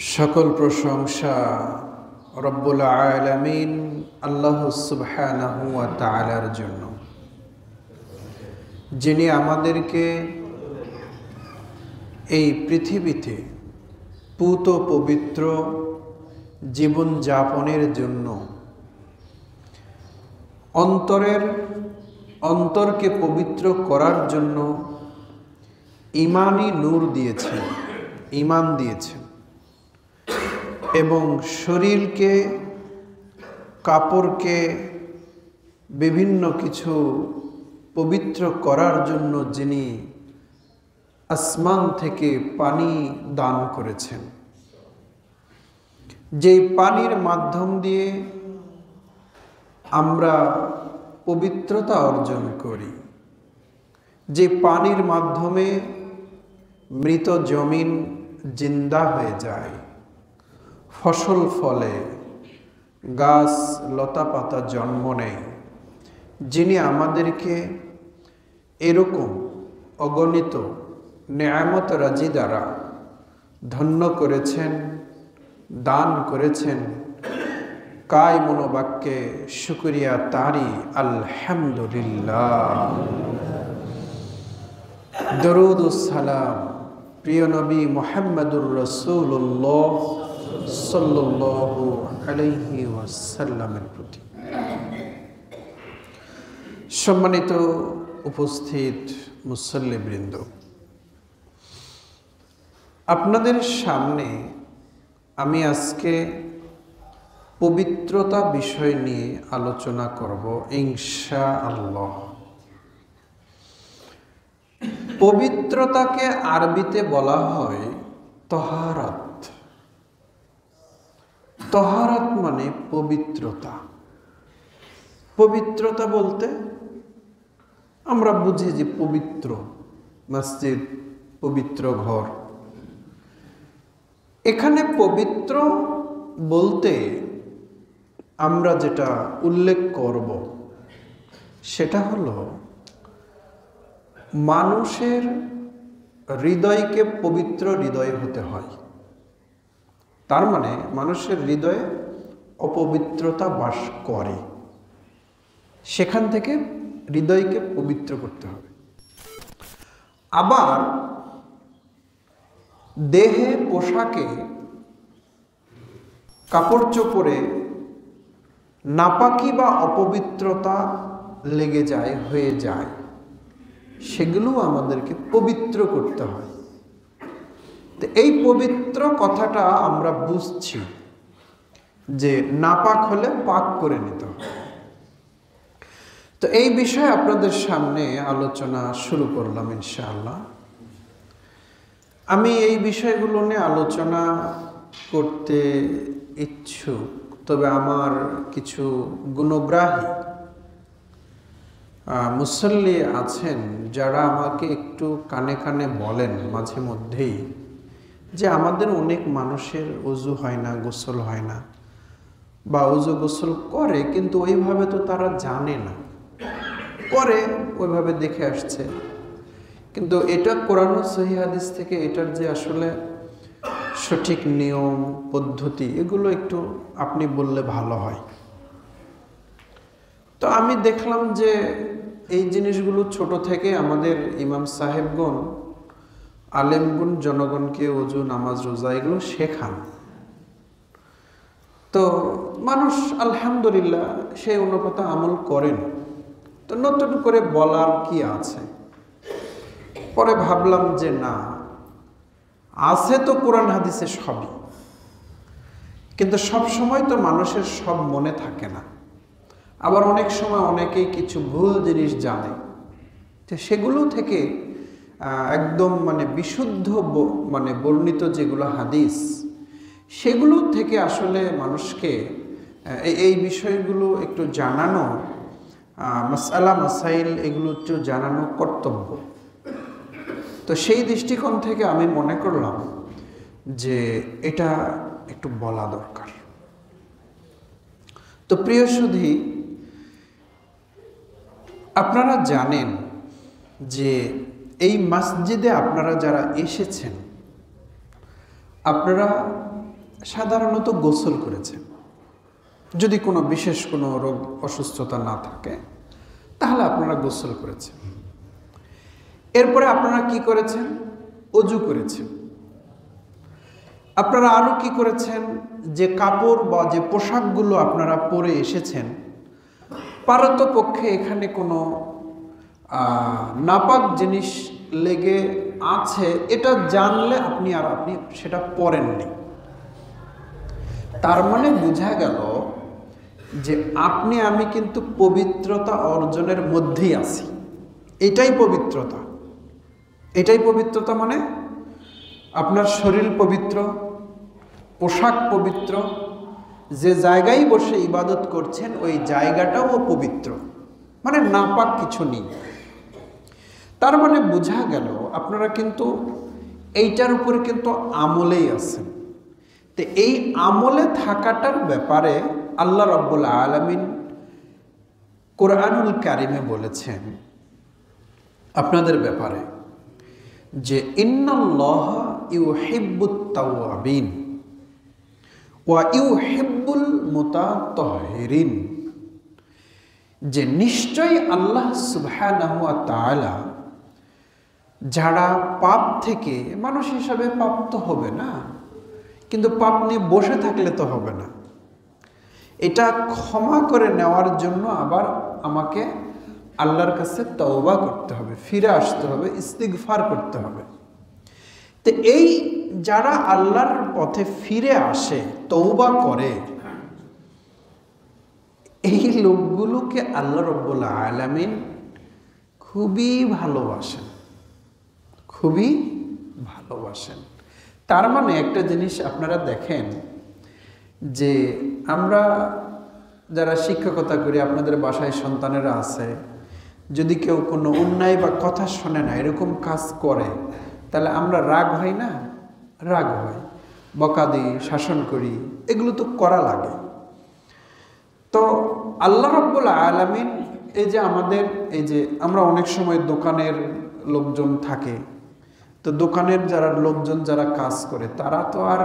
সকল প্রশংসা রব্বুল আলামিন আল্লাহ সুবহানাহু ওয়া তাআলার জন্য, যিনি আমাদেরকে এই পৃথিবীতে পূত পবিত্র জীবন যাপনের জন্য অন্তরকে পবিত্র করার জন্য ঈমানি নূর দিয়েছেন, ঈমান দিয়েছেন এবং শরীরকে, কাপড়কে বিভিন্ন কিছু পবিত্র করার জন্য যিনি আসমান থেকে পানি দান করেছেন, যেই পানির মাধ্যম দিয়ে আমরা পবিত্রতা অর্জন করি, যে পানির মাধ্যমে মৃত জমিন জিন্দা হয়ে যায়, ফসল ফলে, গাছ লতা পাতা জন্ম নেয়, যিনি আমাদেরকে এরকম অগণিত নেয়ামত রাজি দ্বারা ধন্য করেছেন, দান করেছেন, কায় মনোবাক্যে শুকরিয়া তারি আলহামদুলিল্লাহ। দরুদ ও সালাম প্রিয় নবী মুহাম্মদুর রাসূলুল্লাহ সাল্লাল্লাহু আলাইহি ওয়াসাল্লামের প্রতি। সম্মানিত উপস্থিত মুসল্লিবৃন্দ, আপনাদের সামনে আমি আজকে পবিত্রতা বিষয় নিয়ে আলোচনা করব ইনশাআল্লাহ। পবিত্রতাকে আরবিতে বলা হয় তহারাত। তহারাত মানে পবিত্রতা। পবিত্রতা বলতে আমরা বুঝি যে পবিত্র মসজিদ, পবিত্র ঘর। এখানে পবিত্র বলতে আমরা যেটা উল্লেখ করব সেটা হলো মানুষের হৃদয়কে পবিত্র হৃদয় হতে হয়। তার মানে মানুষের হৃদয়ে অপবিত্রতা বাস করে, সেখান থেকে হৃদয়কে পবিত্র করতে হবে। আবার দেহে, পোশাকে, কাপড় চোপড়ে নাপাকি বা অপবিত্রতা লেগে যায়, হয়ে যায়, সেগুলো আমাদেরকে পবিত্র করতে হয়। তো এই পবিত্র কথাটা আমরা বুঝছি যে নাপাক হলে পাক করে নিতে হবে। তো এই বিষয়ে আপনাদের সামনে আলোচনা শুরু করলাম ইনশাআল্লাহ। আমি এই বিষয়গুলো নিয়ে আলোচনা করতে ইচ্ছুক, তবে আমার কিছু গুণগ্রাহী মুসল্লি আছেন যারা আমাকে একটু কানে কানে বলেন মাঝে মধ্যেই যে আমাদের অনেক মানুষের ওযু হয় না, গোসল হয় না, বা ওযু গোসল করে কিন্তু ওইভাবে তো তারা জানে না, করে ওইভাবে দেখে আসছে, কিন্তু এটা কোরআন ও সহিহ হাদিস থেকে এটার যে আসলে সঠিক নিয়ম পদ্ধতি এগুলো একটু আপনি বললে ভালো হয়। তো আমি দেখলাম যে এই জিনিসগুলো ছোট থেকে আমাদের ইমাম সাহেবগণ, আলেমগুন জনগণকে ওযু, নামাজ, রোজা এগুলো শেখান। তো মানুষ আলহামদুলিল্লাহ সেই অনুপাতে আমল করেন। তো নতুন করে বলার কি আছে? পরে ভাবলাম যে না, আছে তো কোরআন হাদিসে সবই, কিন্তু সব সময় তো মানুষের সব মনে থাকে না। আবার অনেক সময় অনেকেই কিছু ভুল জিনিস জানে, তো সেগুলো থেকে একদম বিশুদ্ধ বর্ণিত যেগুলো হাদিস, সেগুলো থেকে আসলে মানুষকে এই বিষয়গুলো একটু জানানো, মাসআলা মাসাইল এগুলো একটু জানানো কর্তব্য। তো সেই দৃষ্টিকোণ থেকে আমি মনে করলাম যে এটা একটু বলা দরকার। তো প্রিয় সুধী, আপনারা জানেন যে এই মসজিদে আপনারা যারা এসেছেন আপনারা সাধারণত গোসল করেছেন, যদি কোনো বিশেষ কোনো রোগ অসুস্থতা না থাকে তাহলে আপনারা গোসল করেছেন। এরপরে আপনারা কি করেছেন? অজু করেছেন। আপনারা আরও কি করেছেন? যে কাপড় বা যে পোশাকগুলো আপনারা পরে এসেছেন, পারতপক্ষে এখানে কোনো নাপাক জিনিস লেগে আছে এটা জানলে আপনি সেটা পরেননি। তার মানে বোঝা গেল যে আমি কিন্তু পবিত্রতা অর্জনের মধ্যেই আছি। এটাই পবিত্রতা। এটাই পবিত্রতা, মানে আপনার শরীর পবিত্র, পোশাক পবিত্র, যে জায়গায় বসে ইবাদত করছেন ওই জায়গাটাও পবিত্র, মানে নাপাক কিছু নেই। তার মানে বোঝা গেল আপনারা কিন্তু এইটার উপরে কিন্তু আমলেই আছেন। তো এই আমলে থাকাটার ব্যাপারে আল্লাহ রাব্বুল আলামিন কোরআনুল কারিমে বলেছেন আপনাদের ব্যাপারে যে ইন্নাল্লাহা ইউহিব্বুত তাওয়াবিন ওয়া ইউহিব্বুল মুতাতাহহিরিন, যে নিশ্চয়ই আল্লাহ সুবহানাহু ওয়া তাআলা যারা পাপ থেকে, মানুষ হিসাবে পাপ তো হবে না, কিন্তু পাপ নিয়ে বসে থাকলে তো হবে না, এটা ক্ষমা করে নেওয়ার জন্য আবার আমাকে আল্লাহর কাছে তওবা করতে হবে, ফিরে আসতে হবে, ইস্তিগফার করতে হবে। তো এই যারা আল্লাহর পথে ফিরে আসে, তওবা করে, এই লোকগুলোকে আল্লাহ রাব্বুল আলামিন খুবই ভালোবাসেন, খুবই ভালোবাসেন। তার মানে একটা জিনিস আপনারা দেখেন যে আমরা যারা শিক্ষকতা করি, আপনাদের বাসায় সন্তানেরা আছে, যদি কেউ কোনো অন্যায় বা কথা শোনে না, এরকম কাজ করে, তাহলে আমরা রাগ হয় না? রাগ হয়, বকা দিই, শাসন করি, এগুলো তো করা লাগে। তো আল্লাহ রাব্বুল আলামিন এই যে আমাদের, এই যে আমরা অনেক সময় দোকানের লোকজন থাকে, তো দোকানের যারা লোকজন যারা কাজ করে তারা তো আর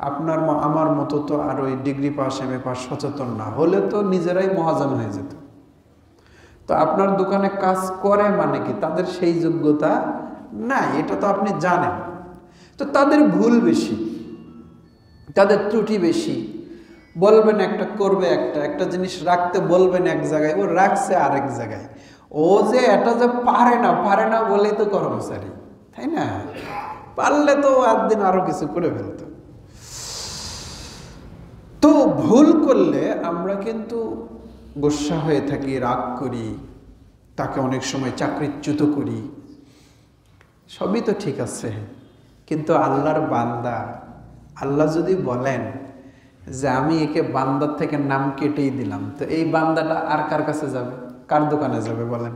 আপনার আমার মতো তো আর ওই ডিগ্রি পাস এমএ পাস সচেতন না হলে তো নিজেরাই মহাজন হয়ে যেত। তো আপনার দোকানে কাজ করে মানে কি তাদের সেই যোগ্যতা নাই, এটা তো আপনি জানেন। তো তাদের ভুল বেশি, তাদের ত্রুটি বেশি, বলবেন একটা করবে একটা জিনিস রাখতে বলবেন এক জায়গায়, ও রাখছে আরেক জায়গায়। ও যে এটা যে পারে না বলেই তো কর্মচারী, তাই না? পারলে তো একদিন আরো কিছু করে ফেলতো। তো ভুল করলে আমরা কিন্তু গোসা হয়ে থাকি, রাগ করি, তাকে অনেক সময় চাকরিচ্যুত করি, সবই তো ঠিক আছে। কিন্তু আল্লাহর বান্দা, আল্লাহ যদি বলেন যে আমি একে বান্দার থেকে নাম কেটেই দিলাম, তো এই বান্দাটা আর কার কাছে যাবে? কার দোকানে যাবে বলেন?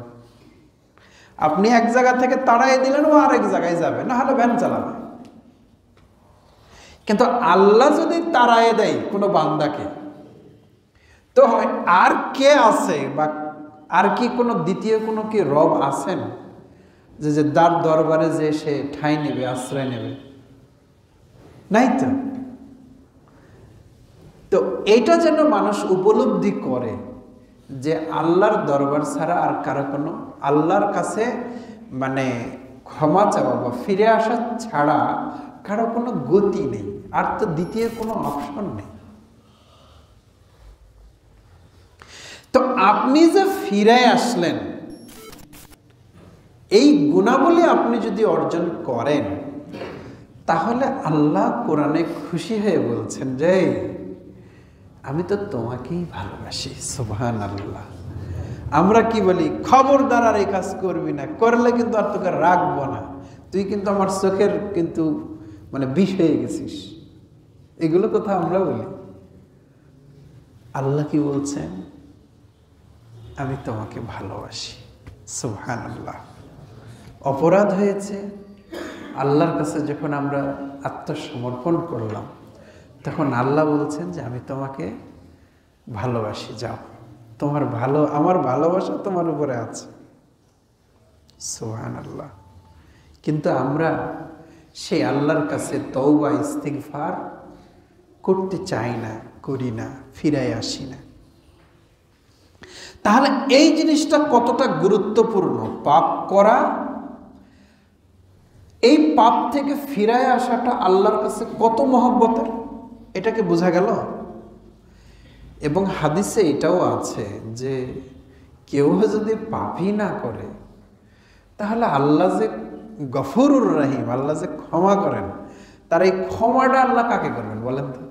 আপনি এক জায়গা থেকে তাড়াই দিলেন, ও আরেক জায়গায় যাবে, না হলে ভ্যান চালাবে। কিন্তু আল্লাহ যদি তাড়ায় দেয় কোনো বান্দাকে, তো আর কে আছে বা আর কি কোনো দ্বিতীয় কোনো কি রব আছেন যে তার দরবারে যে সে ঠাঁই নেবে, আশ্রয় নেবে? নাই তো। তো এইটা যেন মানুষ উপলব্ধি করে যে আল্লাহর দরবার ছাড়া আর কারো কোনো, আল্লাহর কাছে মানে ক্ষমা চাওয়া বা ফিরে আসা ছাড়া কারো কোনো গতি নেই, আর তো দ্বিতীয় কোনো অপশন নেই। তো আপনি যে ফিরে আসলেন, এই গুণাবলী আপনি যদি অর্জন করেন, তাহলে আল্লাহ কোরআনে খুশি হয়ে বলছেন যে আমি তো তোমাকেই ভালোবাসি। সুবহানাল্লাহ। আমরা কি বলি? খবরদার আর এই কাজ করবি না, করলে কিন্তু আর তোকে রাখবো না, তুই কিন্তু আমার চোখের কিন্তু মানে বিষ হয়ে গেছিস, এগুলো কথা আমরা বলি। আল্লাহ কি বলছেন? আমি তোমাকে ভালোবাসি। সুবহানাল্লাহ। অপরাধ হয়েছে, আল্লাহর কাছে যখন আমরা আত্মসমর্পণ করলাম, তখন আল্লাহ বলছেন যে আমি তোমাকে ভালোবাসি, যাও, তোমার ভালো, আমার ভালোবাসা তোমার উপরে আছে। সুবহানাল্লাহ। কিন্তু আমরা সেই আল্লাহর কাছে তওবা ইস্তিগফার করতে চাই না, করি না, ফিরায় আসি না। তাহলে এই জিনিসটা কতটা গুরুত্বপূর্ণ, পাপ করা, এই পাপ থেকে ফিরায় আসাটা আল্লাহর কাছে কত মহব্বতের, এটাকে বোঝা গেল। এবং হাদিসে এটাও আছে যে কেউ যদি পাপই না করে তাহলে আল্লাহ যে গফুরুর রহিম, আল্লাহ যে ক্ষমা করেন, তার এই ক্ষমাটা আল্লাহ কাকে করবেন বলেন তো?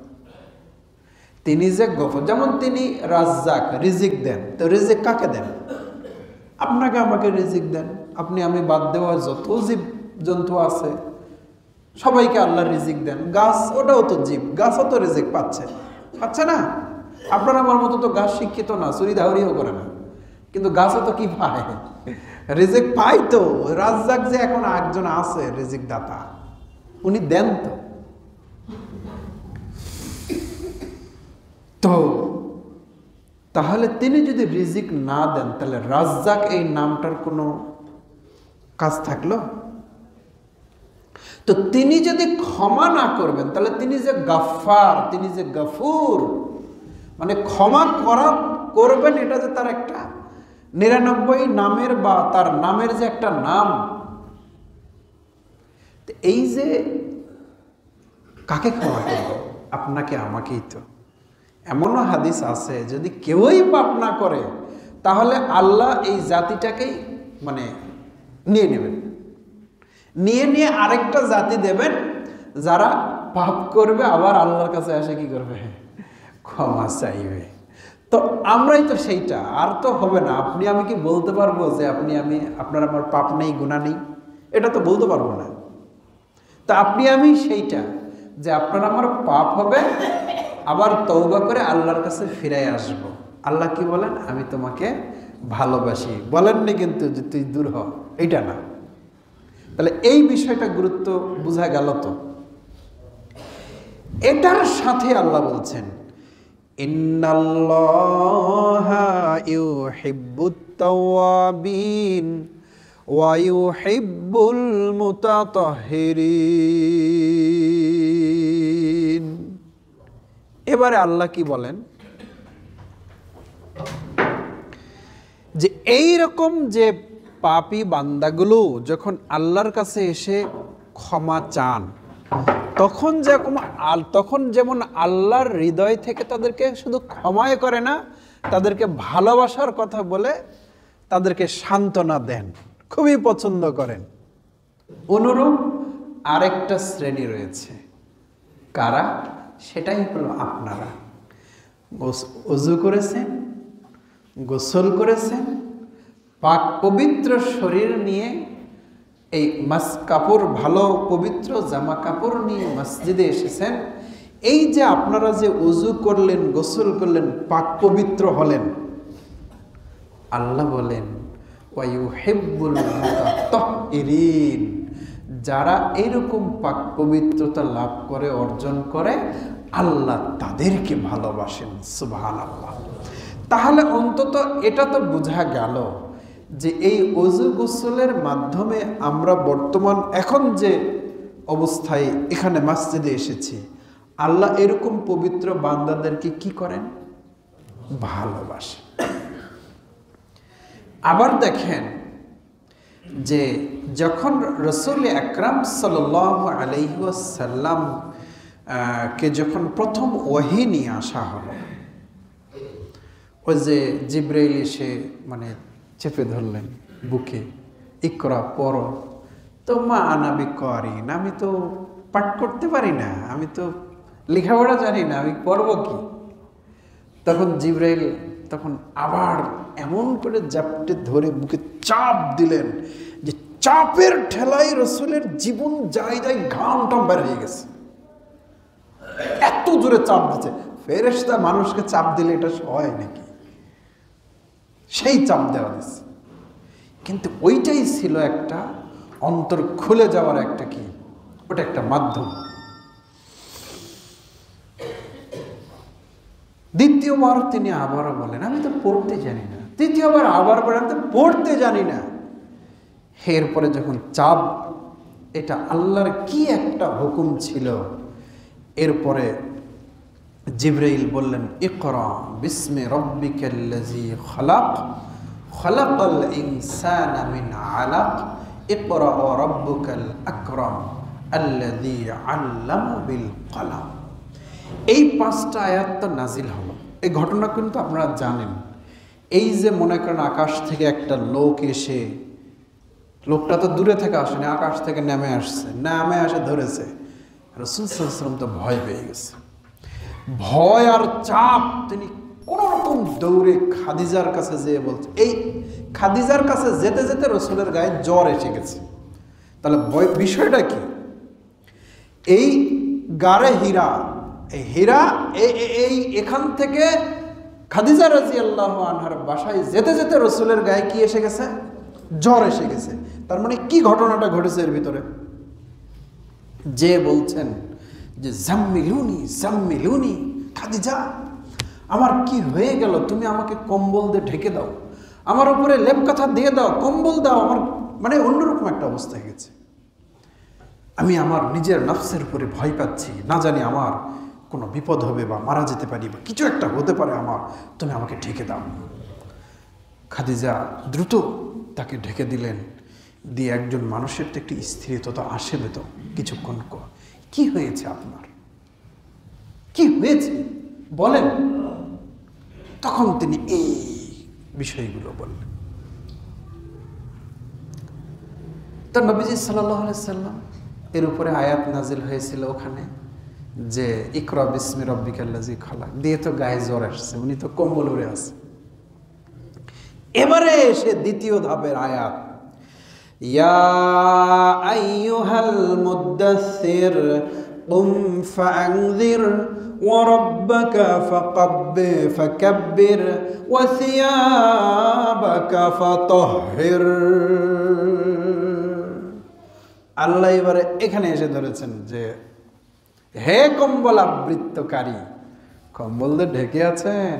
তিনি যে গফুর, যেমন তিনি রাজ্জাক, রিজিক দেন, তো রিজিক কাকে দেন? আপনাকে আমাকে রিজিক দেন। আপনি আমি বাদ দেওয়া যত জীব জন্তু আছে সবাইকে আল্লাহ রিজিক দেন। গাছ, ওটাও তো জীব, গাছও তো রিজিক পাচ্ছে, পাচ্ছে না? আপনার আমার মতো তো গাছ শিক্ষিত না, চুরি ধাউরিও করে না, কিন্তু গাছও তো কি পায়, রিজিক পায়। তো রাজ্জাক যে এখন একজন আছে রিজিক দাতা, উনি দেন। তো তাহলে তিনি যদি রিজিক না দেন তাহলে রাজ্জাক এই নামটার কোনো কাজ থাকলো? তো তিনি যদি ক্ষমা না করবেন তাহলে তিনি যে গাফফার, তিনি যে গফুর, মানে ক্ষমা করবেন, এটা যে তার একটা 99 নামের বা তার নামের যে একটা নাম, এই যে কাকে ক্ষমা করবে? আপনাকে আমাকেই। তো এমনও হাদিস আছে যদি কেউই পাপ না করে তাহলে আল্লাহ এই জাতিটাকেই মানে নিয়ে নেবেন, নিয়ে আরেকটা জাতি দেবেন যারা পাপ করবে আবার আল্লাহর কাছে এসে কি করবে? ক্ষমা চাইবে। তো আমরাই তো সেইটা, আর তো হবে না। আপনি আমি কি বলতে পারবো যে আপনি আমি আপনার আমার পাপ নেই, গুনাহ নেই? এটা তো বলতে পারবো না। তা আপনি আমি সেইটা যে আপনার আমার পাপ হবে, আবার তওবা করে আল্লাহর কাছে ফিরে আসব। আল্লাহ কি বলেন? আমি তোমাকে ভালোবাসি। বলেননি কিন্তু যে তুই দূর হ, এইটা না। তাহলে এই বিষয়টা গুরুত্ব বোঝা গেল। তো এটার সাথে আল্লাহ বলছেন ইন্নাল্লাহা ইউহিব্বুত তাওয়াবিন ওয়া ইউহিব্বুল মুতাতাহহিরিন। এবারে আল্লাহ কি বলেন যে এই রকম যে পাপী বান্দাগুলো যখন আল্লাহর কাছে এসে ক্ষমা চান তখন যেমন আল্লাহর হৃদয় থেকে তাদেরকে শুধু ক্ষমাই করে না, তাদেরকে ভালোবাসার কথা বলে তাদেরকে সান্ত্বনা দেন, খুবই পছন্দ করেন। অনুরূপ আরেকটা শ্রেণী রয়েছে। কারা? সেটাই হলো আপনারা। ওযু করেছেন, গোসল করেছেন, পাক পবিত্র শরীর নিয়ে, এই কাপড়, ভালো পবিত্র জামা কাপড় নিয়ে মসজিদে এসেছেন। এই যে আপনারা যে ওযু করলেন, গোসল করলেন, পাক পবিত্র হলেন, আল্লাহ বলেন ওয়া ইউহিব্বুল মুতাতাহহিরিন, যারা এরকম পাক পবিত্রতা লাভ করে, অর্জন করে, আল্লাহ তাদেরকে ভালোবাসেন। সুবহানাল্লাহ। তাহলে অন্তত এটা তো বোঝা গেল যে এই ওযু গোসলের মাধ্যমে আমরা বর্তমান এখন যে অবস্থায় এখানে মসজিদে এসেছি, আল্লাহ এরকম পবিত্র বান্দাদেরকে কি করেন? ভালোবাসেন। আবার দেখেন যে যখন রাসূল আকরাম সাল্লাল্লাহু আলাইহি ওয়াসাল্লাম কে যখন প্রথম ওহী নিয়ে আসা হলো, ওই যে জিবরাইল এসে মানে চেপে ধরলেন বুকে, ইকরা পড়ো। তো মা আনা বিকারিন, আমি তো পাঠ করতে পারি না, আমি তো লেখাপড়া জানি না, আমি পড়বো কি? তখন জিবরাইল তখন আবার এমন করে জাপটে ধরে বুকে চাপ দিলেন যে চাপের ঠেলায় রসুলের জীবন যায় ঘাম টাম বের হয়ে গেছে। এত জোরে চাপ দিচ্ছে। ফেরেশতা মানুষকে চাপ দিলে এটা হয় নাকি? সেই চাপ দেওয়া দিচ্ছে। কিন্তু ওইটাই ছিল একটা অন্তর খুলে যাওয়ার একটা কি, ওটা একটা মাধ্যম। দ্বিতীয়বার তিনি আবারও বলেন আমি তো পড়তে জানি না। তৃতীয়বার আবার বলেন আমি তো পড়তে জানি না। এরপরে যখন চাপ, এটা আল্লাহর কি একটা হুকুম ছিল। এরপরে জিবরাইল বললেন, ইকরা বিসমি রাব্বিকাল্লাযী খালাক খালাকাল ইনসানা মিন আলাক ইকরা ওয়া রাব্বুকাল আকরাম আল্লাযী আল্লামা বিল কলম। এই 5টা আয়াত তো নাজিল হলো। এই ঘটনা কিন্তু আপনারা জানেন। এই যে মনে করেন আকাশ থেকে একটা লোক এসে, লোকটা তো দূরে থেকে আসেনি, আকাশ থেকে নেমে আসছে, নেমে আসে ধরেছে, রাসূল সাল্লাল্লাহু আলাইহি ওয়াসাল্লাম তো ভয় পেয়ে গেছে। ভয় আর চাপ, তিনি কোন রকম দৌড়ে খাদিজার কাছে যেয়ে বলছে। এই খাদিজার কাছে যেতে যেতে রাসূলের গায়ে জ্বর এসে গেছে। তাহলে বিষয়টা কি? এই গারে হীরা, এই হীরা এখান থেকে খাদিজা রাদিয়াল্লাহু আনহার বাসায় যেতে যেতে রাসূলের গায়ে কি এসে গেছে? জ্বর এসে গেছে। তার মানে কি ঘটনাটা ঘটেছে এর ভিতরে? যে বলছেন যে জাম্মিলুনি জাম্মিলুনি, খাদিজা আমার কি হয়ে গেল, তুমি আমাকে কম্বল দিয়ে ঢেকে দাও, আমার উপরে লেপ কাঁথা দিয়ে দাও, কম্বল দাও, আমার মানে অন্যরকম একটা অবস্থা হয়ে গেছে। আমি আমার নিজের নফসের উপরে ভয় পাচ্ছি, না জানি আমার কোনো বিপদ হবে বা মারা যেতে পারি বা কিছু একটা হতে পারে আমার, তুমি আমাকে ঢেকে দাও। খাদিজা দ্রুত তাকে ঢেকে দিলেন, দিয়ে একজন মানুষের তো একটি স্থিরতা আসে তো কিছুক্ষণ। কি হয়েছে আপনার, কি হয়েছে বলেন? তখন তিনি এই বিষয়গুলো বললেন। তো নবীজি সাল্লাল্লাহু আলাইহি সাল্লাম এর উপরে আয়াত নাজিল হয়েছিল ওখানে, যে ইকরা বিসমি রাব্বিকাল্লাযী খালাক, দিয়ে তো গায়ে জ্বর আসছে, উনি তো কম্বল উড়ে আছে। এবারে এসে দ্বিতীয় ধাপের আয়াত, ইয়া আইয়ুহাল মুদ্দাসসির কুম ফাআনযির ওয়া রাব্বাকা ফাকাব্বির ওয়া সিয়াবাকা ফাতাহহির। আল্লাহ এবারে এখানে এসে ধরেছেন যে হে কম্বল আবৃত্তকারী, কম্বল দিয়ে ঢেকে আছেন,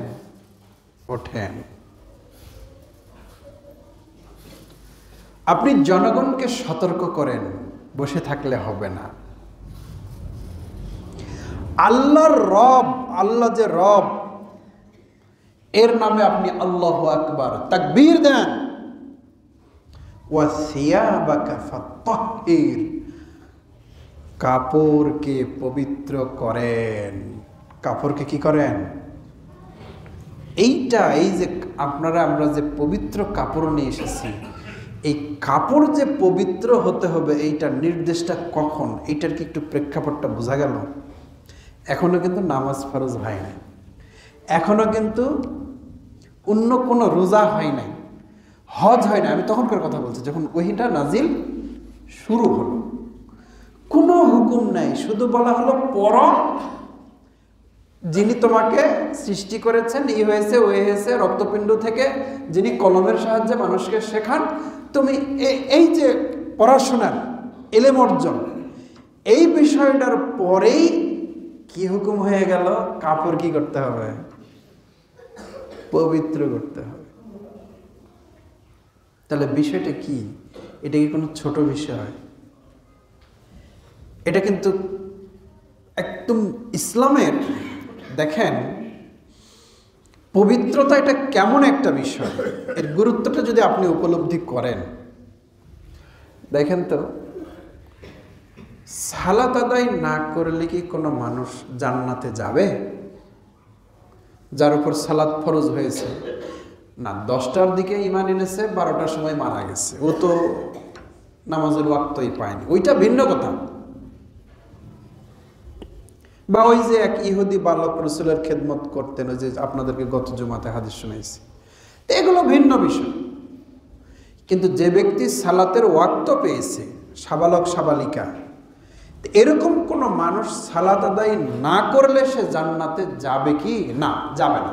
ওঠেন। আপনি জনগণকে সতর্ক করেন, বসে থাকলে হবে না। আল্লাহর রব, আল্লাহ যে রব, এর নামে আপনি আল্লাহু আকবার তাকবীর দেন। ওয়া সিয়াবাকা ফাতাহহির, কাপড়কে পবিত্র করেন। কাপড়কে কি করেন? এইটা, এই যে আমরা যে পবিত্র কাপড় নিয়ে এসেছি, এই কাপড় যে পবিত্র হতে হবে, এইটার নির্দেশটা কখন, এইটার কি একটু প্রেক্ষাপটটা বোঝা গেল? এখনো কিন্তু নামাজ ফরজ হয় নাই, এখনো কিন্তু অন্য কোনো রোজা হয় নাই, হজ হয় না। আমি তখনকার কথা বলছি যখন ওহিটা নাজিল শুরু হলো। কোনো হুকুম নাই, শুধু বলা হলো পড়ো, যিনি তোমাকে সৃষ্টি করেছেন, ই হয়েছে ওই হয়েছে রক্তপিণ্ড থেকে, যিনি কলমের সাহায্যে মানুষকে শেখান, তুমি এই যে পড়াশোনার এলেম অর্জন, এই বিষয়টার পরেই কি হুকুম হয়ে গেল? কাপড় কি করতে হবে? পবিত্র করতে হবে। তাহলে বিষয়টা কি? এটা কি কোনো ছোট বিষয়? এটা কিন্তু একদম ইসলামের, দেখেন পবিত্রতা এটা কেমন একটা বিষয়, এর গুরুত্বটা যদি আপনি উপলব্ধি করেন। দেখেন তো, সালাত আদায় না করলে কি কোনো মানুষ জান্নাতে যাবে? যার উপর সালাত ফরজ হয়েছে না, 10টার দিকে ঈমান এনেছে, 12টার সময় মারা গেছে, ও তো নামাজের ওয়াক্তই পায়নি, ওইটা ভিন্ন কথা। বা ওই যে এক ইহুদি বালক রাসূলের খেদমত করতেন, ওই যে আপনাদেরকে গত জুমাতে হাদিস শুনাইছি, এগুলো ভিন্ন বিষয়। কিন্তু যে ব্যক্তি সালাতের ওয়াক্ত পেয়েছে, সাবালক সাবালিকা, এরকম কোন মানুষ সালাত আদায় না করলে সে জান্নাতে যাবে কি? না, যাবে না,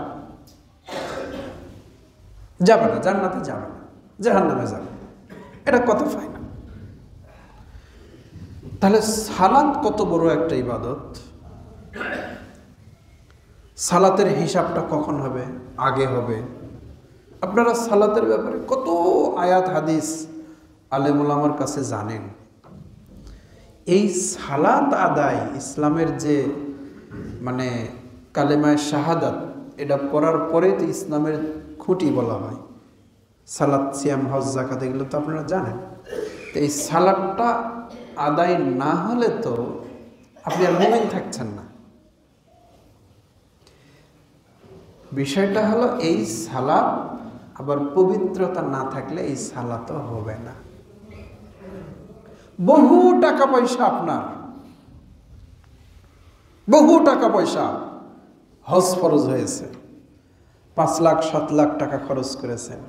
যাবে না, জান্নাতে যাবে না, জাহান্নামে যাবে। এটা কত ফাইনাল। তাহলে সালাত কত বড় একটা ইবাদত। সালাতের হিসাবটা কখন হবে? আগে হবে। আপনারা সালাতের ব্যাপারে কত আয়াত হাদিস আলেম ওলামার কাছে জানেন। এই সালাত আদায় ইসলামের যে মানে কালেমায়ে শাহাদাত এটা পড়ার পরে তো ইসলামের খুঁটি বলা হয়। সালাত, সিয়াম, হজ, যাকাত এগুলো তো আপনারা জানেন। তো এই সালাতটা আদায় না হলে তো আপনি আর মুমিন থাকছেন না। বিষয়টা হলো এই সালাত আবার পবিত্রতা না থাকলে এই সালাতও হবে না। বহু টাকা পয়সা আপনার, বহু টাকা পয়সা, হজ ফরজ হয়েছে, 5 লাখ 7 লাখ টাকা খরচ করেছেন,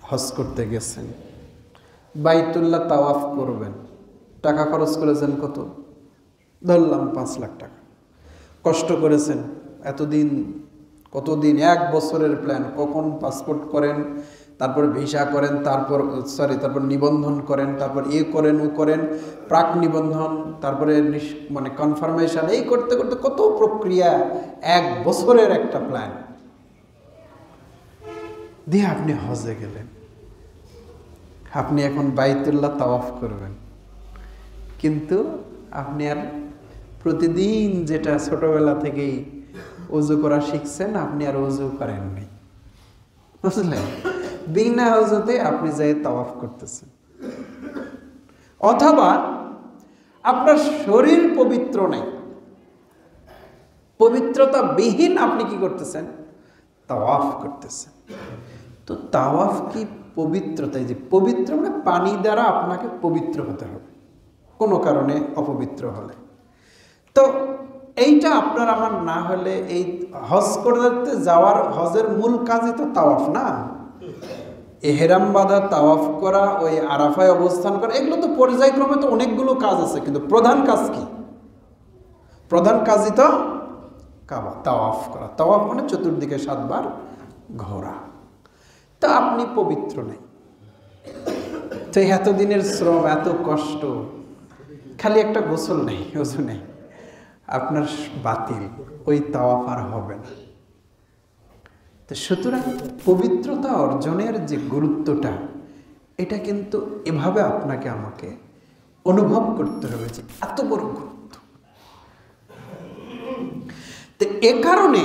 হজ করতে গেছেন, বাইতুল্লাহ তাওয়াফ করবেন, টাকা খরচ করেছেন কত? ধরলাম 5 লাখ টাকা। কষ্ট করেছেন এতদিন, কতদিন, 1 বছরের প্ল্যান, কখন পাসপোর্ট করেন, তারপর ভিসা করেন, তারপর নিবন্ধন করেন, তারপর করেন ও করেন, প্রাক নিবন্ধন, তারপরে মানে কনফার্মেশন, এই করতে করতে কত প্রক্রিয়া, 1 বছরের একটা প্ল্যান দিয়ে আপনি হজে গেলেন। আপনি এখন বাইতুল্লাহ তাওয়াফ করবেন, কিন্তু আপনি আর প্রতিদিন যেটা ছোটবেলা থেকেই ওযু করা শিখছেন, আপনি আর ওযু করেননি, বুঝলেন? বিনা ওযুতে আপনি যাই তাওয়াফ করতেছেন। অথবা আপনার শরীর পবিত্র নেই, পবিত্রতা বিহীন আপনি কি করতেছেন? তাওয়াফ করতেছেন। তো তাওয়াফ কি পবিত্রতা? যে পবিত্র মানে পানি দ্বারা আপনাকে পবিত্র হতে হবে কোনো কারণে অপবিত্র হলে। তো এইটা আপনার আমার না হলে, এই হজ করতে যাওয়ার, হজের মূল কাজই তো তাওয়াফ না? এহরাম বাঁধা, তাওয়াফ করা, ওই আরাফায় অবস্থান করা, এগুলো তো পর্যায়ক্রমে তো অনেকগুলো কাজ আছে, কিন্তু প্রধান কাজ কি? প্রধান কাজই তো কাবা, তাওয়াফ করা। তাওয়াফ মানে চতুর্দিকে 7 বার ঘোরা। তা আপনি পবিত্র নেই, তো এতদিনের শ্রম, এত কষ্ট, খালি একটা গোসল নেই, ওযু নেই, আপনার বাতিল, ওই তাওয়াফ আর হবে না। তো সুতরাং পবিত্রতা অর্জনের যে গুরুত্বটা, এটা কিন্তু এভাবে আপনাকে আমাকে অনুভব করতে হবে যে এত বড় গুরুত্ব। তো এ কারণে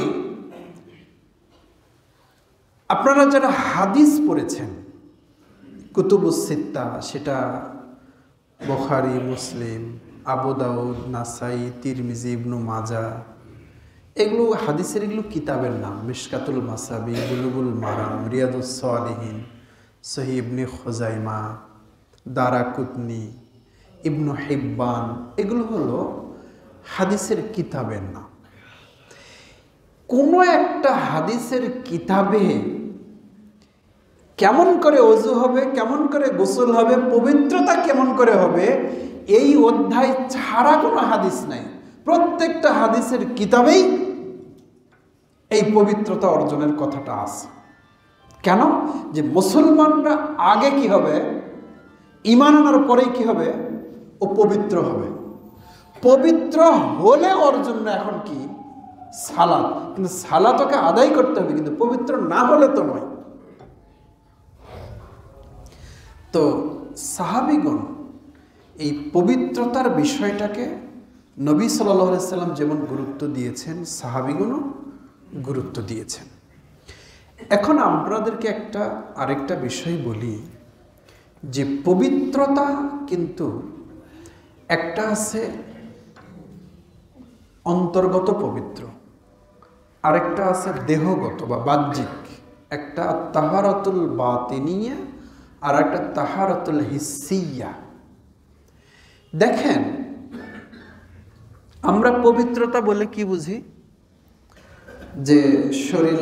আপনারা যারা হাদিস পড়েছেন, কুতুবুস সিত্তা, সেটা বুখারী, মুসলিম, আবু দাউদ, নাসাই, তিরমিজি, ইবনু মাজাহ, এগুলো হাদিসের, এগুলো কিতাবের নাম। মিশকাতুল মাসাবি, বুলুগুল মারাম, রিয়াদুস সালিহিন, সহিহ ইবনে খুজাইমা, দারাকুতনি, ইবনু হিব্বান, এগুলো হলো হাদিসের কিতাবের নাম। কোনো একটা হাদিসের কিতাবে কেমন করে ওযু হবে, কেমন করে গোসল হবে, পবিত্রতা কেমন করে হবে, এই অধ্যায় ছাড়া কোনো হাদিস নাই। প্রত্যেকটা হাদিসের কিতাবেই এই পবিত্রতা অর্জনের কথাটা আছে। কেন? যে মুসলমানরা আগে কি হবে, ঈমান আনার পরেই কি হবে, ও পবিত্র হবে। পবিত্র হলে ওর জন্য এখন কি সালাত, কিন্তু সালাতকে আদায় করতে হবে, কিন্তু পবিত্র না হলে তো নয়। তো সাহাবীগণ এই পবিত্রতার বিষয়টাকে নবী সাল্লাল্লাহু আলাইহি সাল্লাম যেমন গুরুত্ব দিয়েছেন, সাহাবীগণও গুরুত্ব দিয়েছেন। এখন আপনাদেরকে আরেকটা বিষয় বলি, যে পবিত্রতা কিন্তু একটা আছে অন্তর্গত পবিত্র, আরেকটা আছে দেহগত বা বাহ্যিক। একটা তাহারাতুল বাতিনিয়া আর একটা তাহারাতুল হিসিয়া। দেখেন, আমরা পবিত্রতা বলে কি বুঝি? যে শরীর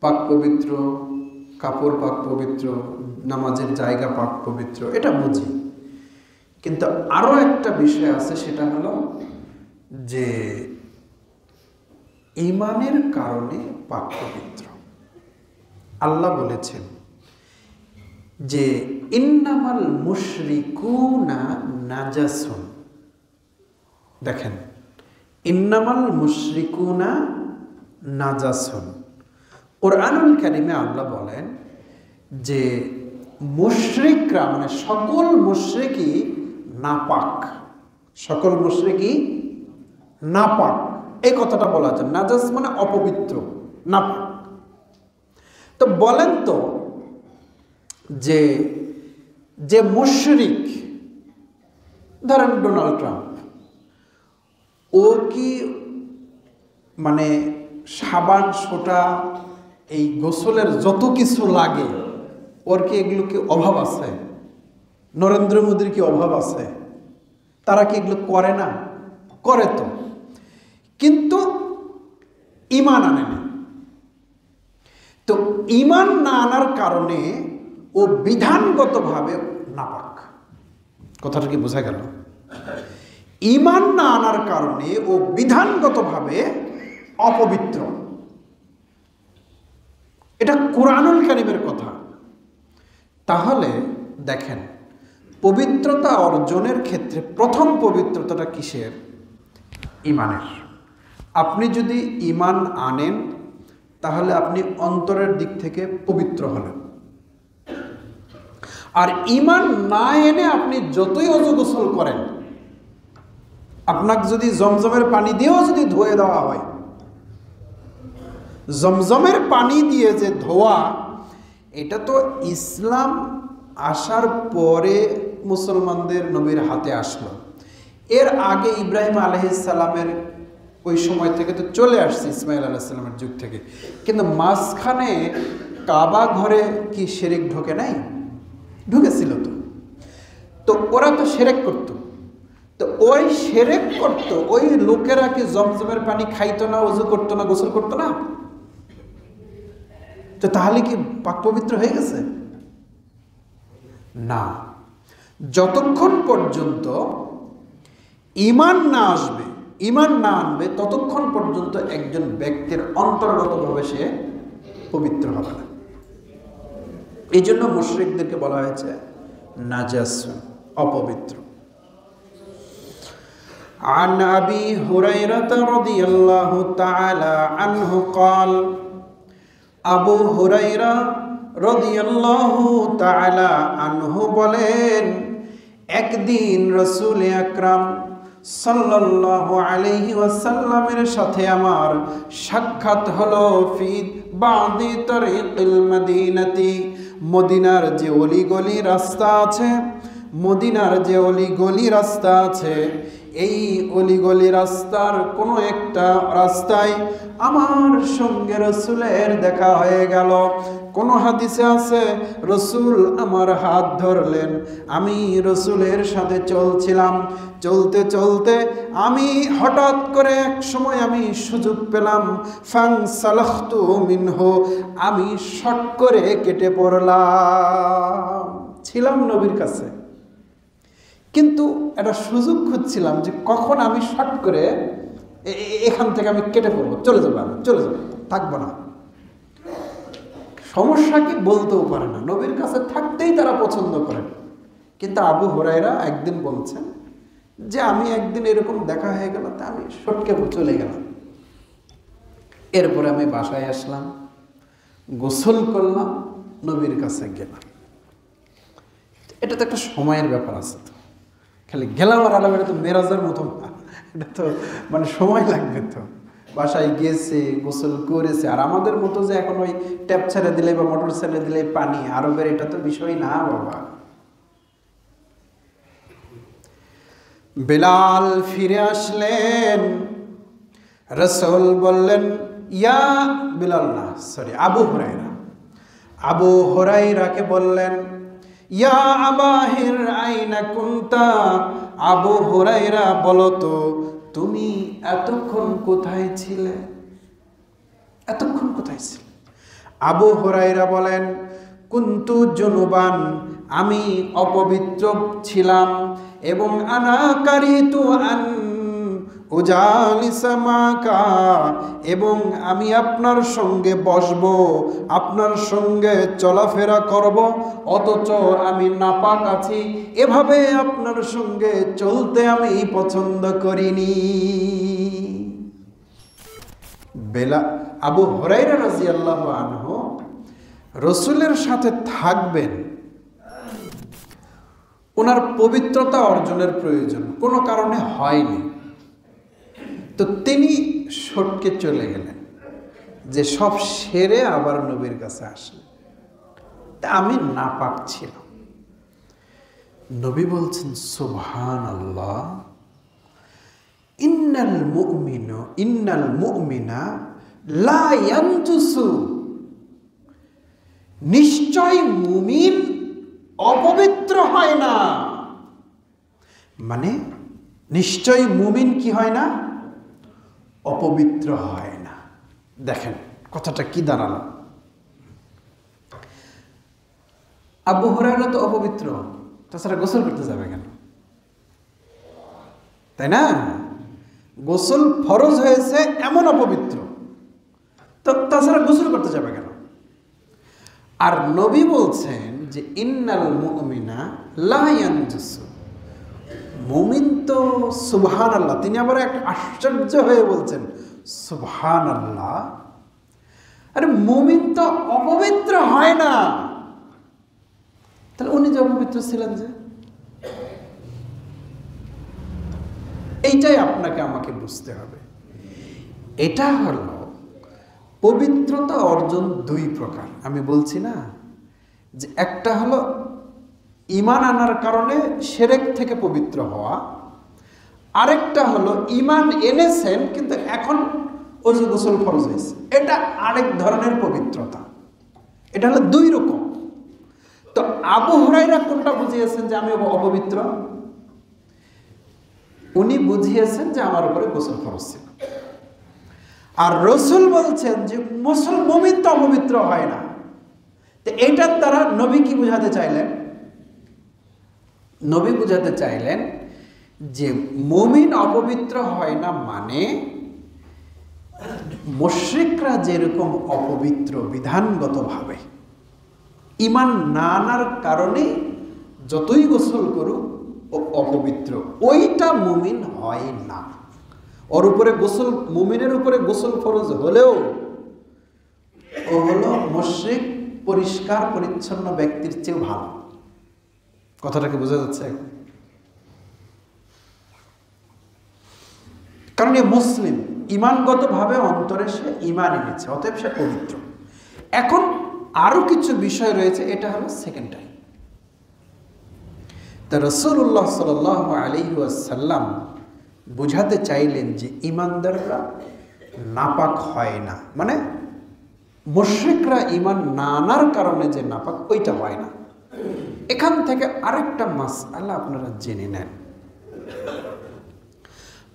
পাক পবিত্র, কাপড় পাক পবিত্র, নামাজের জায়গা পাক পবিত্র, এটা বুঝি। কিন্তু আরো একটা বিষয় আছে, সেটা হলো যে ঈমানের কারণে পাক পবিত্র। আল্লাহ বলেছেন যে ইন্নামাল মুশরিকুনা নাজাসুন। দেখেন, ইন্নামাল মুশরিকুনা নাজাসুন। কুরআনুল কারীমে আল্লাহ বলেন যে মুশরিকরা, মানে সকল মুশরিকই নাপাক, সকল মুশরিকই নাপাক। এই কথাটা বলা যায়, নাজাস মানে অপবিত্র, নাপাক। তো বলেন তো, যে যে মুশরিক, ধরেন ডোনাল্ড ট্রাম্প, ও কি মানে সাবান সোটা এই গোসলের যত কিছু লাগে, ওর কি এগুলো কি অভাব আছে? নরেন্দ্র মোদীর কি অভাব আছে? তারা কি এগুলো করে না? করে তো, কিন্তু ঈমান আনে না। তো ঈমান না আনার কারণে ও বিধানগতভাবে নাপাক। কথাটা কি বোঝা গেল? ঈমান না আনার কারণে ও বিধানগতভাবে অপবিত্র। এটা কুরআনুল কারীমের কথা। তাহলে দেখেন, পবিত্রতা অর্জনের ক্ষেত্রে প্রথম পবিত্রতাটা কিসের? ঈমানের। আপনি যদি ঈমান আনেন, তাহলে আপনি অন্তরের দিক থেকে পবিত্র হলেন। আর ঈমান না এনে আপনি যতই ওযু গোসল করেন, আপনাকে যদি জমজমের পানি দিয়েও যদি ধুয়ে দেওয়া হয়, জমজমের পানি দিয়ে যে ধোয়া, এটা তো ইসলাম আসার পরে মুসলমানদের নবীর হাতে আসলো। এর আগে ইব্রাহিম আলাইহিস সালামের ওই সময় থেকে তো চলে আসছে, ইসমাইল আলাইহিস সালামের যুগ থেকে। কিন্তু মাঝখানে কাবা ঘরে কি শিরক ঢোকে নাই? ঢুকেছিল তো। তো ওরা তো শিরক করত। তো ওই শিরক করত, ওই লোকেরা কি জমজমের পানি খাইতো না, ওযু করতো না, গোসল করতো না? তো তাহলে কি পাক পবিত্র হয়ে গেছে? না। যতক্ষণ পর্যন্ত ঈমান না আসবে, ঈমান না আনবে, ততক্ষণ পর্যন্ত একজন ব্যক্তির অন্তর্গতভাবে সে পবিত্র হবে না। এই জন্য মুশরিকদেরকে বলা হয়েছে নাজাস, অপবিত্র। عن أبي هريرة رضي الله تعالى عنه قال আবু হুরায়রা রাদিয়াল্লাহু তাআলা আনহু বলেন, একদিন রাসূল আকরাম সাল্লাল্লাহু আলাইহি ওয়াসাল্লামের সাথে আমার সাক্ষাৎ হলো ফি বাদি তরিকিল মদিনাতি, মদিনার যে অলিগলি রাস্তা আছে, মদিনার যে অলিগলি রাস্তা আছে, এই অলিগলি রাস্তার কোনো একটা রাস্তায় আমার সঙ্গে রসুলের দেখা হয়ে গেল। কোন হাদিসে আছে রসুল আমার হাত ধরলেন, আমি রসুলের সাথে চলছিলাম। চলতে চলতে আমি হঠাৎ করে এক সময় আমি সুযোগ পেলাম, ফানসালাখতু মিনহু, আমি শট করে কেটে পড়লাম। ছিলাম নবীর কাছে, কিন্তু একটা সুযোগ খুঁজছিলাম যে কখন আমি শট করে এখান থেকে আমি কেটে পড়বো, চলে যাবো, আমি চলে যাবো, থাকবো না। সমস্যা কি বলতেও পারে না, নবীর কাছে থাকতেই তারা পছন্দ করেন। কিন্তু আবু হুরায়রা একদিন বলছেন যে আমি একদিন এরকম দেখা হয়ে গেল, তা আমি সটকে চলে গেলাম। এরপরে আমি বাসায় আসলাম, গোসল করলাম, নবীর কাছে গেলাম। এটা তো একটা সময়ের ব্যাপার আছে, তো খালি গেলাম আর আলাম, এটা তো মেরাজের মতো, এটা তো মানে সময় লাগবে। তো বাসায় গেছে, গোসল করেছে। আর আমাদের মতো যে এখন ওই ট্যাপ ছেড়ে দিলে বা মোটর ছেড়ে দিলে পানি, আরবের এটা তো বিষয় না বাবা। বেলাল ফিরে আসলেন, রাসূল বললেন, ইয়া বেলাল না, সরি, আবু হুরায়রা। আবু হুরায়রাকে বললেন, ইয়া আবাহির আইনা কুনতা, আবু হুরায়রা বলো তো তুমি এতক্ষণ কোথায় ছিলে? এতক্ষণ কোথায় ছিলে? আবু হুরায়রা বলেন, কুনতু জুনুবান, আমি অপবিত্র ছিলাম, এবং আনা কারিতু আন উজালিসা মাকা, এবং আমি আপনার সঙ্গে বসবো, আপনার সঙ্গে চলাফেরা করব, অথচ আমি নাপাক আছি, এভাবে আপনার সঙ্গে চলতে আমি পছন্দ করিনি। আবু হুরায়রা রাদিয়াল্লাহু আনহু রাসূলের সাথে থাকবেন, ওনার পবিত্রতা অর্জনের প্রয়োজন কোনো কারণে হয়নি। তো তিনি সটকে চলে গেলেন, যে সব সেরে আবার নবীর কাছে আসলেন। তা আমি নাপাক ছিলাম। নবী বলছেন সুবহানাল্লাহ, ইন্নাল মুমিনা লা ইয়ানজুসু, নিশ্চয় মুমিন অপবিত্র হয় না। মানে নিশ্চয় মুমিন কি হয় না? অপবিত্র হয় না। দেখেন কথাটা কি দাঁড়ালো। আবু হুরায়রা তো অপবিত্র, তাছাড়া গোসল করতে যাবে কেন? তাই না? গোসল ফরজ হয়েছে এমন অপবিত্র, তো তাছাড়া গোসল করতে যাবে কেন? আর নবী বলছেন যে ইন্নাল মুমিনা লা ইয়ানজুসু, মুমিন তো সুবহানাল্লাহ। তিনি আবার এক আশ্চর্য হয়ে বলছেন সুবহানাল্লাহ, আরে মুমিন তো অপবিত্র হয় না। তাহলে উনি যে অপবিত্র ছিলেন যে, এইটাই আপনাকে আমাকে বুঝতে হবে। এটা হলো পবিত্রতা অর্জন দুই প্রকার। আমি বলছি না যে একটা হলো ঈমান আনার কারণে শিরক থেকে পবিত্র হওয়া, আরেকটা হলো ঈমান এনেছেন কিন্তু এখন ওযু গোসল ফরজ হয়েছে, এটা আরেক ধরনের পবিত্রতা। এটা হলো দুই রকম। তো আবু হুরায়রা কোনটা বুঝিয়েছেন যে আমি অপবিত্র? উনি বুঝিয়েছেন যে আমার উপরে গোসল ফরজ ছিল। আর রাসূল বলছেন যে মুমিন তো অপবিত্র হয় না। তো এটার দ্বারা নবী কি বুঝাতে চাইলেন? নবী বুঝাতে চাইলেন যে মুমিন অপবিত্র হয় না, মানে মুশরিকরা যেরকম অপবিত্র বিধানগতভাবে, ঈমান না আনার কারণে যতই গোসল করুক ও অপবিত্র, ওইটা মুমিন হয় না। ওর উপরে গোসল, মুমিনের উপরে গোসল ফরজ হলেও ও হলো মুশরিক পরিষ্কার পরিচ্ছন্ন ব্যক্তির চেয়ে ভালো। কথাটা কি বোঝা যাচ্ছে? কারণ এ মুসলিম, ঈমানগতভাবে অন্তরে সে ঈমান এনেছে, অতএব সে পবিত্র। এখন আরো কিছু বিষয় রয়েছে, এটা হলো সেকেন্ড টাইম। তা রাসূলুল্লাহ সাল্লাল্লাহু আলাইহি ওয়াসাল্লাম বুঝাতে চাইলেন যে ঈমানদাররা নাপাক হয় না, মানে মুশরিকরা ঈমান না আনার কারণে যে নাপাক, ওইটা হয় না। এখান থেকে আরেকটা মাসআলা আপনারা জেনে নেন।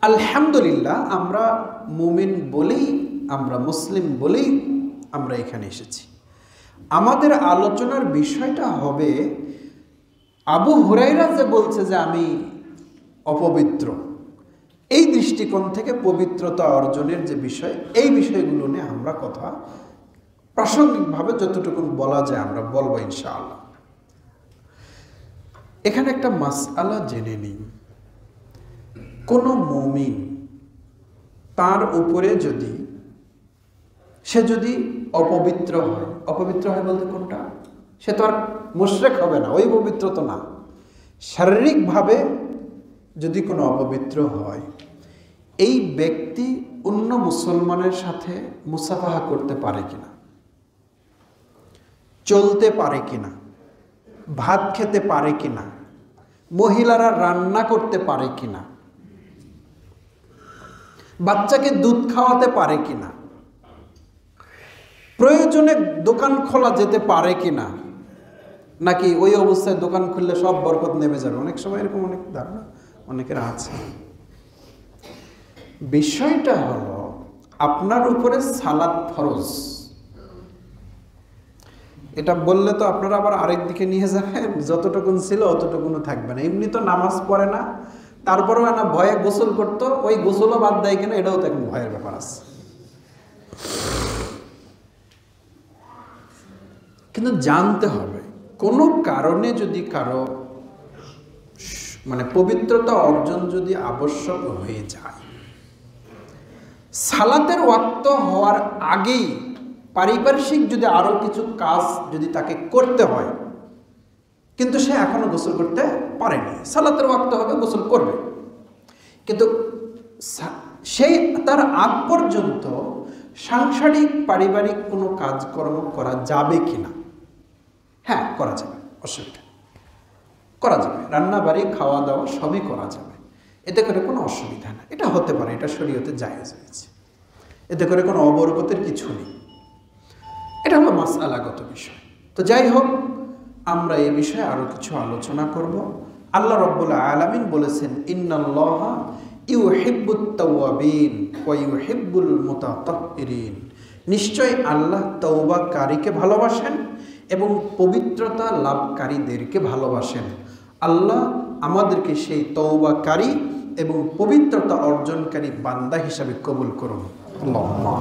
আলহামদুলিল্লাহ, আমরা মুমিন বলেই, আমরা মুসলিম বলেই আমরা এখানে এসেছি। আমাদের আলোচনার বিষয়টা হবে আবু হুরায়রা যে বলছে যে আমি অপবিত্র, এই দৃষ্টিকোণ থেকে পবিত্রতা অর্জনের যে বিষয়, এই বিষয়গুলো নিয়ে আমরা কথা প্রাসঙ্গিকভাবে যতটুকু বলা যায় আমরা বলবো ইনশাআল্লাহ। এখানে একটা মাসআলা জেনে নিই। কোন মুমিন তার উপরে যদি, সে যদি অপবিত্র হয়, অপবিত্র হয় বলতে কোনটা? সে তো আর মুশরিক হবে না, ওই পবিত্র তো না। শারীরিকভাবে যদি কোনো অপবিত্র হয়, এই ব্যক্তি অন্য মুসলমানের সাথে মুসাফাহা করতে পারে কিনা, চলতে পারে কিনা, ভাত খেতে পারে কিনা, মহিলারা রান্না করতে পারে কিনা, বাচ্চাকে দুধ খাওয়াতে পারে কিনা, প্রয়োজনে দোকান খোলা যেতে পারে কিনা, নাকি ওই অবস্থায় দোকান খুললে সব বরকত নেমে যাবে। অনেক সময় এরকম অনেক ধারণা অনেকের আছে। বিষয়টা হলো আপনার উপরে সালাত ফরজ। এটা বললে তো আপনারা আবার আরেক দিকে নিয়ে যাবেন, যতটুকুন ছিল অতটুকুনও থাকবে না। এমনি তো নামাজ পড়ে না, তারপরেও না ভয়ে গোসল করতো, ওই গোসলও বাদ দেয় কিনা এটাও তো এখন ভয়ের ব্যাপার আছে। কিন্তু জানতে হবে, কোনো কারণে যদি কারো মানে পবিত্রতা অর্জন যদি আবশ্যক হয়ে যায়, সালাতের ওয়াক্ত হওয়ার আগেই পারিপার্শ্বিক যদি আরো কিছু কাজ যদি তাকে করতে হয়, কিন্তু সে এখনো গোসল করতে পারেনি, সালাতের ওয়াক্ত হবে, গোসল করবে, কিন্তু সেই তার আগ পর্যন্ত সাংসারিক পারিবারিক কোনো কাজকর্ম করা যাবে কিনা? হ্যাঁ, করা যাবে, অসুবিধা করা যাবে, রান্না বাড়ি খাওয়া দাওয়া সবই করা যাবে, এতে করে কোনো অসুবিধা না। এটা হতে পারে, এটা শরীয়তে জায়েজ হয়েছে, এতে করে কোনো অবরকতের কিছু নেই। এটা হলো মাসআলাগত বিষয়। তো যাই হোক, আমরা এই বিষয়ে আরো কিছু আলোচনা করব। আল্লাহ রাব্বুল আলামিন বলেছেন, ইন্নাল্লাহা ইউহিব্বুত তাওয়াবিন ওয়া ইউহিব্বুল মুতাতাহহিরিন। নিশ্চয় আল্লাহ তওবাকারীকে ভালোবাসেন এবং পবিত্রতা লাভকারীদেরকে ভালোবাসেন। আল্লাহ আমাদেরকে সেই তওবাকারী এবং পবিত্রতা অর্জনকারী বান্দা হিসাবে কবুল করুন। আল্লাহুম্মা।